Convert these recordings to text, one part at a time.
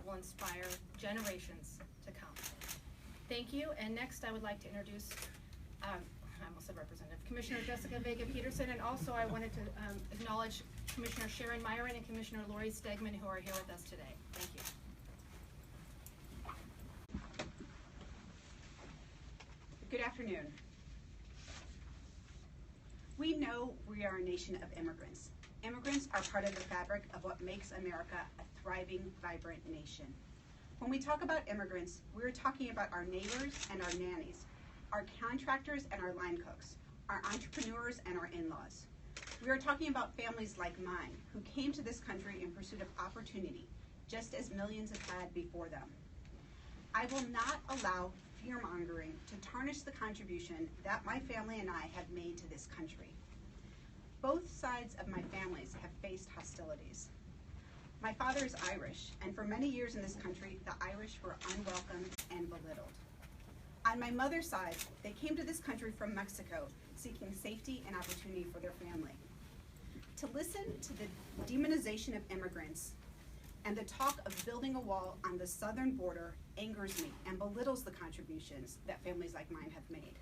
that will inspire generations to come. Thank you, and next I would like to introduce, I almost said Representative, Commissioner Jessica Vega-Peterson, and also I wanted to acknowledge Commissioner Sharon Myron and Commissioner Lori Stegman, who are here with us today. Thank you. Good afternoon. We know we are a nation of immigrants. Immigrants are part of the fabric of what makes America a thriving, vibrant nation. When we talk about immigrants, we're talking about our neighbors and our nannies, our contractors and our line cooks, our entrepreneurs and our in-laws. We are talking about families like mine who came to this country in pursuit of opportunity, just as millions have had before them. I will not allow fear-mongering to tarnish the contribution that my family and I have made to this country. Both sides of my families have faced hostilities. My father is Irish, and for many years in this country, the Irish were unwelcomed and belittled. On my mother's side, they came to this country from Mexico, seeking safety and opportunity for their family. To listen to the demonization of immigrants and the talk of building a wall on the southern border angers me and belittles the contributions that families like mine have made.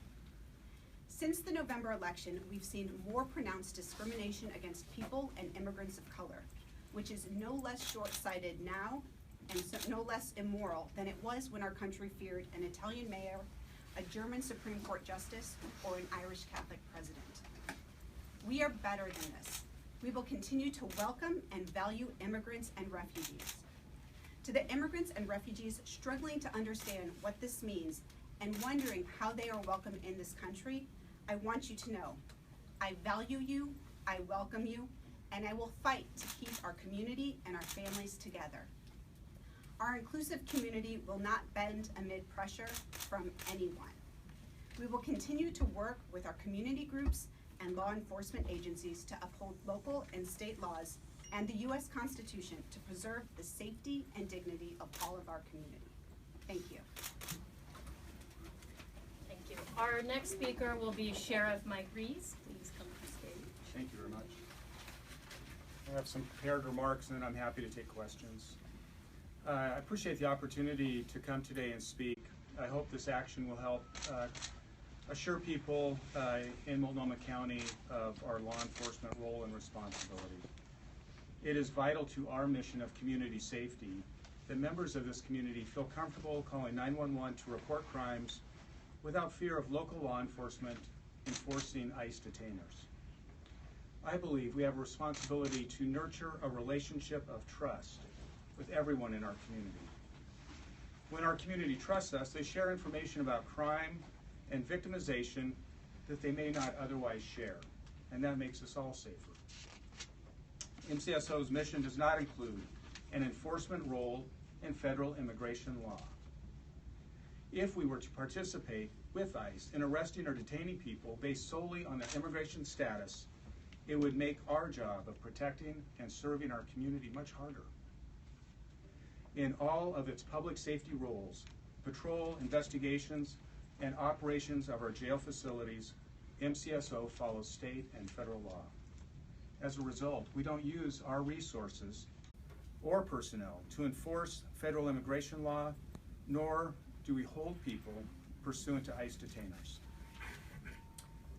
Since the November election, we've seen more pronounced discrimination against people and immigrants of color, which is no less short-sighted now and no less immoral than it was when our country feared an Italian mayor, a German Supreme Court justice, or an Irish Catholic president. We are better than this. We will continue to welcome and value immigrants and refugees. To the immigrants and refugees struggling to understand what this means and wondering how they are welcome in this country, I want you to know, I value you, I welcome you, and I will fight to keep our community and our families together. Our inclusive community will not bend amid pressure from anyone. We will continue to work with our community groups and law enforcement agencies to uphold local and state laws and the U.S. Constitution to preserve the safety and dignity of all of our community. Thank you. Thank you. Our next speaker will be Sheriff Mike Rees. Please come to the stage. Thank you very much. I have some prepared remarks and then I'm happy to take questions. I appreciate the opportunity to come today and speak. I hope this action will help assure people in Multnomah County of our law enforcement role and responsibility. It is vital to our mission of community safety that members of this community feel comfortable calling 911 to report crimes without fear of local law enforcement enforcing ICE detainers. I believe we have a responsibility to nurture a relationship of trust with everyone in our community. When our community trusts us, they share information about crime and victimization that they may not otherwise share, and that makes us all safer. MCSO's mission does not include an enforcement role in federal immigration law. If we were to participate with ICE in arresting or detaining people based solely on their immigration status, it would make our job of protecting and serving our community much harder. In all of its public safety roles, patrol, investigations, and operations of our jail facilities, MCSO follows state and federal law. As a result, we don't use our resources or personnel to enforce federal immigration law, nor do we hold people pursuant to ICE detainers.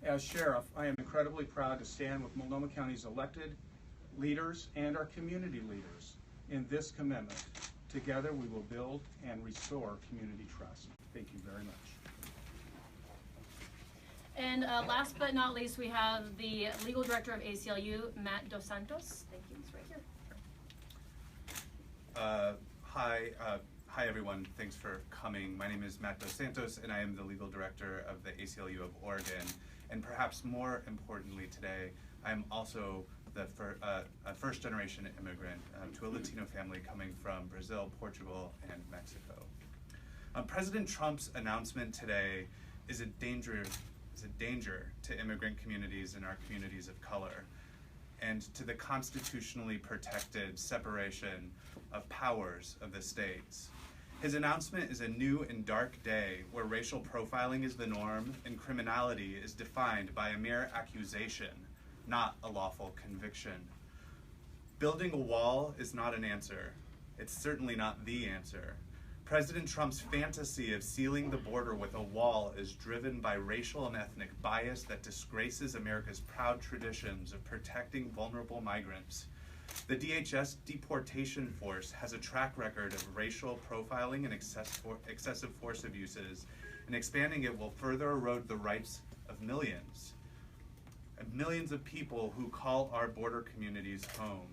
As sheriff, I am incredibly proud to stand with Multnomah County's elected leaders and our community leaders in this commitment. Together we will build and restore community trust. Thank you very much. And last but not least, we have the legal director of ACLU, Matt Dos Santos. Thank you, he's right here. Hi everyone, thanks for coming. My name is Matt Dos Santos and I am the legal director of the ACLU of Oregon. And perhaps more importantly today, I'm also a first-generation immigrant to a Latino family coming from Brazil, Portugal, and Mexico. President Trump's announcement today is a danger to immigrant communities and our communities of color, and to the constitutionally protected separation of powers of the states. His announcement is a new and dark day where racial profiling is the norm and criminality is defined by a mere accusation, not a lawful conviction. Building a wall is not an answer. It's certainly not the answer. President Trump's fantasy of sealing the border with a wall is driven by racial and ethnic bias that disgraces America's proud traditions of protecting vulnerable migrants. The DHS deportation force has a track record of racial profiling and excessive force abuses, and expanding it will further erode the rights of millions of people who call our border communities home.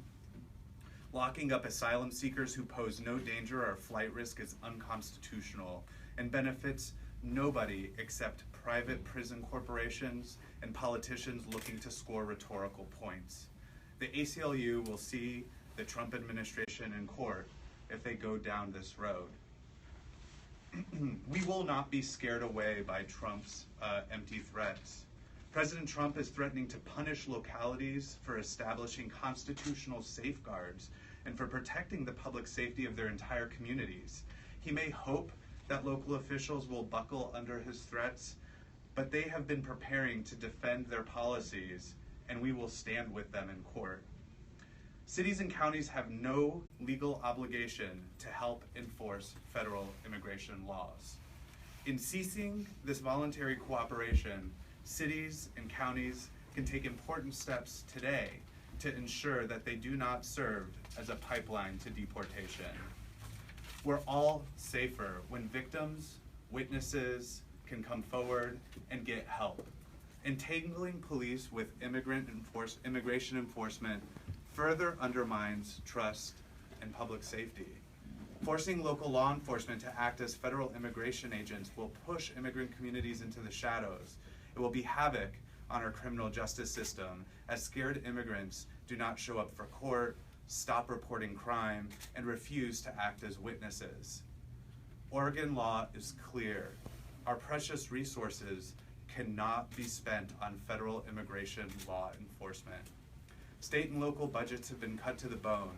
Locking up asylum seekers who pose no danger or flight risk is unconstitutional and benefits nobody except private prison corporations and politicians looking to score rhetorical points. The ACLU will see the Trump administration in court if they go down this road. We will not be scared away by Trump's empty threats. President Trump is threatening to punish localities for establishing constitutional safeguards and for protecting the public safety of their entire communities. He may hope that local officials will buckle under his threats, but they have been preparing to defend their policies, and we will stand with them in court. Cities and counties have no legal obligation to help enforce federal immigration laws. In ceasing this voluntary cooperation, cities and counties can take important steps today to ensure that they do not serve as a pipeline to deportation. We're all safer when victims, witnesses can come forward and get help. Entangling police with immigration enforcement further undermines trust and public safety. Forcing local law enforcement to act as federal immigration agents will push immigrant communities into the shadows. It will be havoc on our criminal justice system as scared immigrants do not show up for court, stop reporting crime, and refuse to act as witnesses. Oregon law is clear. Our precious resources cannot be spent on federal immigration law enforcement. State and local budgets have been cut to the bone.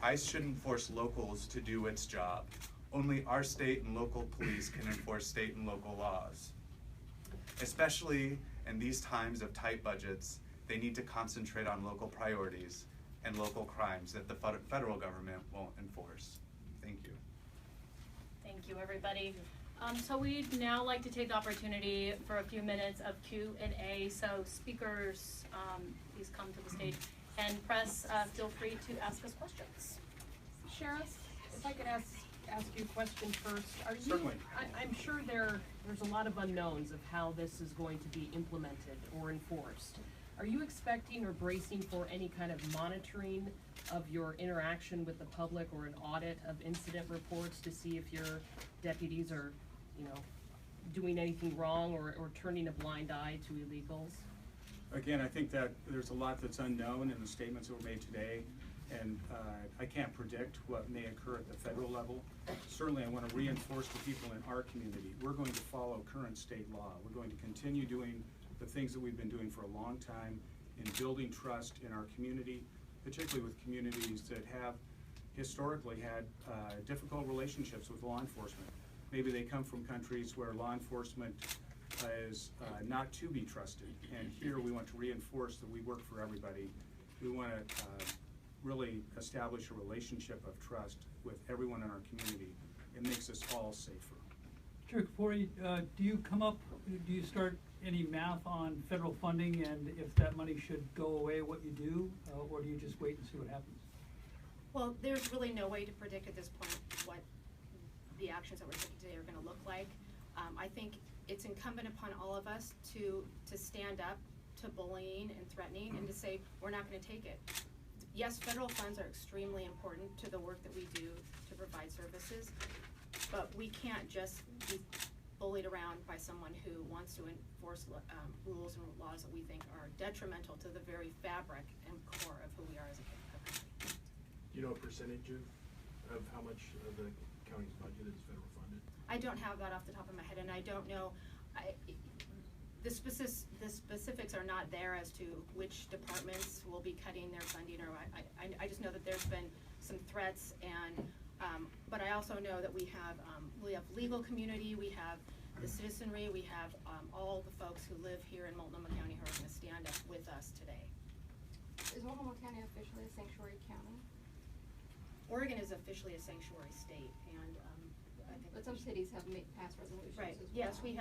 ICE shouldn't force locals to do its job. Only our state and local police can enforce state and local laws. Especially in these times of tight budgets, they need to concentrate on local priorities and local crimes that the federal government won't enforce. Thank you. Thank you, everybody. So we'd now like to take the opportunity for a few minutes of Q&A. So speakers, please come to the stage. And press, feel free to ask us questions. Sheriff, if I could ask you a question first. Certainly. I'm sure there's a lot of unknowns of how this is going to be implemented or enforced. Are you expecting or bracing for any kind of monitoring of your interaction with the public or an audit of incident reports to see if your deputies are, doing anything wrong or turning a blind eye to illegals? Again, I think that there's a lot that's unknown in the statements that were made today, and I can't predict what may occur at the federal level. Certainly, I want to reinforce to people in our community, we're going to follow current state law. We're going to continue doing the things that we've been doing for a long time in building trust in our community, particularly with communities that have historically had difficult relationships with law enforcement. Maybe they come from countries where law enforcement is not to be trusted. And here we want to reinforce that we work for everybody. We want to really establish a relationship of trust with everyone in our community. It makes us all safer. Sure, Corey, do you start any math on federal funding and if that money should go away, what you do, or do you just wait and see what happens? Well, there's really no way to predict at this point what the actions that we're taking today are going to look like. I think it's incumbent upon all of us to stand up to bullying and threatening and to say we're not going to take it. Yes, federal funds are extremely important to the work that we do to provide services, but we can't just be bullied around by someone who wants to enforce rules and laws that we think are detrimental to the very fabric and core of who we are as a country. Do you know a percentage of how much of the county's budget is federal funded? I don't have that off the top of my head, and I don't know. The specifics are not there as to which departments will be cutting their funding, or I just know that there's been some threats, and but I also know that we have legal community, we have the citizenry, we have all the folks who live here in Multnomah County who are going to stand up with us today. Is Multnomah County officially a sanctuary county? Oregon is officially a sanctuary state, and I think. But some cities have passed resolutions Right, as well. yes, we